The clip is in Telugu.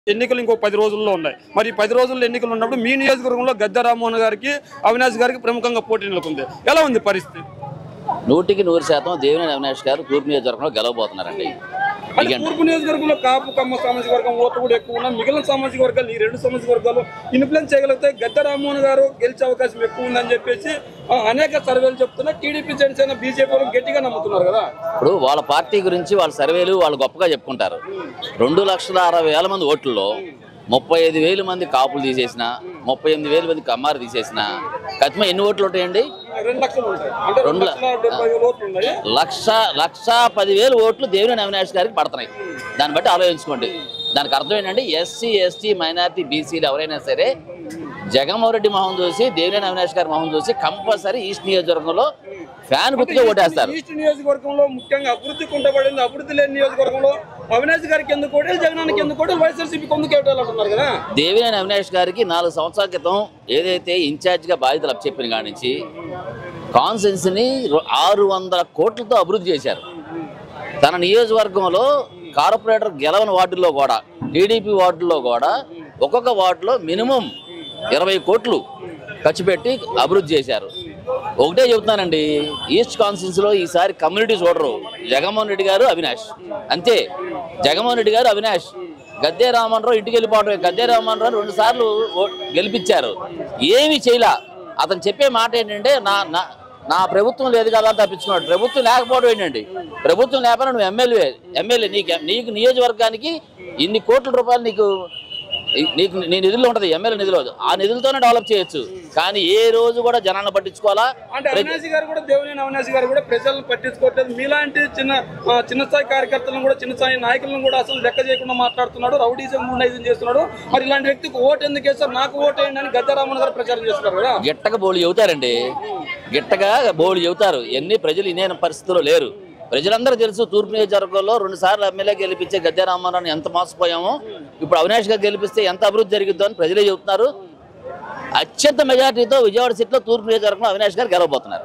ఎన్నికలు ఇంకో 10 రోజుల్లో ఉన్నాయి. మరి 10 రోజుల్లో ఎన్నికలు ఉన్నప్పుడు మీ నియోజకవర్గంలో గద్దె రామ్మోహన్ గారికి, అవినాష్ గారికి ప్రముఖంగా పోటీ నెలకొంది. ఎలా ఉంది పరిస్థితి? 100% దేవినేని అవినాష్ గారు తూర్పు నియోజకవర్గంలో గెలవబోతున్నారండి. తూర్పు నియోజకవర్గంలో కాపు కమ్మ సామాజిక వర్గం ఓట్లు కూడా ఎక్కువ ఉన్నాయి. మిగిలిన సామాజిక వర్గాలు ఈ 2 సామాజిక వర్గాలు ఇన్ఫ్లుయెన్స్ చేయగలిగితే గద్దె రామ్మోహన్ గారు గెలిచే అవకాశం ఎక్కువ ఉందని చెప్పేసి అనేక సర్వేలు చెప్తున్నా. టీడీపీ, జనసేన, బీజేపీ వాళ్ళు గట్టిగా నమ్ముతున్నారు కదా. ఇప్పుడు వాళ్ళ పార్టీ గురించి వాళ్ళ సర్వేలు వాళ్ళు గొప్పగా చెప్పుకుంటారు. 2,60,000 మంది ఓట్లలో 35,000 మంది కాపులు తీసేసిన, 38,000 మంది కమ్మారు తీసేసిన కత్మ ఎన్ని ఓట్లు ఉంటాయండి? 2,10,000 ఓట్లు దేవినేని అవినాష్ గారికి పడుతున్నాయి. దాన్ని బట్టి ఆలోచించుకోండి. దానికి అర్థం ఏంటంటే ఎస్సీ, ఎస్టీ, మైనారిటీ, బీసీలు ఎవరైనా సరే జగన్మోహన్ రెడ్డి మొహం చూసి, దేవినేని అవినాష్ గారి మొహం చూసి కంపల్సరీ ఈస్ట్ నియోజకవర్గంలో ఫ్యాన్ గుర్తుగా ఓటేస్తారు. ఈస్ట్ నియోజకవర్గంలో ముఖ్యంగా అభివృద్ధి కుంటపడింది. అభివృద్ధి లేని నియోజకవర్గంలో అవినాష్ గారికి ఎందుకు ఓటేలు, జగనానికి ఎందుకు ఓటేలు, వైఎస్ఆర్సీపీకి ఎందుకు ఓటేలు అంటున్నారు కదా. దేవినేని అవినాష్ గారికి 4 సంవత్సరాల క్రితం ఏదైతే ఇన్ఛార్జిగా బాధ్యతలు అప్పచెప్పిన కాడి నుంచి కాన్స్టిట్యున్సీని 600 కోట్లతో అభివృద్ధి చేశారు. తన నియోజకవర్గంలో కార్పొరేటర్ గెలవని వార్డుల్లో కూడా, టీడీపీ వార్డుల్లో కూడా ఒక్కొక్క వార్డులో మినిమం 20 కోట్లు ఖర్చు పెట్టి అభివృద్ధి చేశారు. ఒకటే చెబుతున్నానండి, ఈస్ట్ కాన్స్టిట్యున్సీలో ఈసారి కమ్యూనిటీ చూడరు. జగన్మోహన్ రెడ్డి గారు, అవినాష్ అంతే. జగన్మోహన్ రెడ్డి గారు, అవినాష్. గద్దె రామ్మోహన్ రావు ఇంటికి వెళ్ళిపోవడమే. గద్దె రామ్మోహన్ రావు 2 సార్లు గెలిపించారు, ఏమీ చేయలే. అతను చెప్పే మాట ఏంటంటే నా ప్రభుత్వం లేదు కదా అని తప్పించుకున్నాడు. ప్రభుత్వం లేకపోవడం ఏంటండి? ప్రభుత్వం లేకపోయినా నువ్వు ఎమ్మెల్యే నీకు నియోజకవర్గానికి ఇన్ని కోట్ల రూపాయలు నీకు నీ నిధుల్లో ఉంటుంది, ఎమ్మెల్యే నిధులు. ఆ నిధులతోనే డెవలప్ చేయొచ్చు. కానీ ఏ రోజు కూడా జనాలను పట్టించుకోవాలా? అంటే అవినాష్ గారు కూడా, దేవినేని అవినాష్ గారు కూడా ప్రజలను పట్టించుకోవట్లేదు. మీలాంటి చిన్న స్థాయి కార్యకర్తలను కూడా, చిన్న స్థాయి నాయకులను కూడా అసలు లెక్క చేయకుండా మాట్లాడుతున్నాడు. రౌడీజం, గుండాయిజం చేస్తున్నాడు. మరి ఇలాంటి వ్యక్తికి ఓటు ఎందుకు వేస్తారు? నాకు ఓటు వేయండి అని గద్దె రామ్మోహన్ గారు ప్రచారం చేస్తున్నారు కదా. గిట్టగా బోళ్ళు చెబుతారండి, గిట్టగా బోళ్ళు చెబుతారు. ఎన్ని ప్రజలు ఇనే పరిస్థితుల్లో లేరు. ప్రజలందరూ తెలుసు. తూర్పు నియోజకవర్గంలో 2 సార్లు ఎమ్మెల్యే గెలిపించే గద్దె రామ్మోహన్ రావుని ఎంత మోసపోయామో, ఇప్పుడు అవినాష్ గారు గెలిపిస్తే ఎంత అభివృద్ధి జరిగిద్దో అని ప్రజలే చెబుతున్నారు. అత్యంత మెజార్టీతో విజయవాడ సీట్లో తూర్పు నియోజకవర్గంలో అవినాష్ గారు గెలవబోతున్నారు.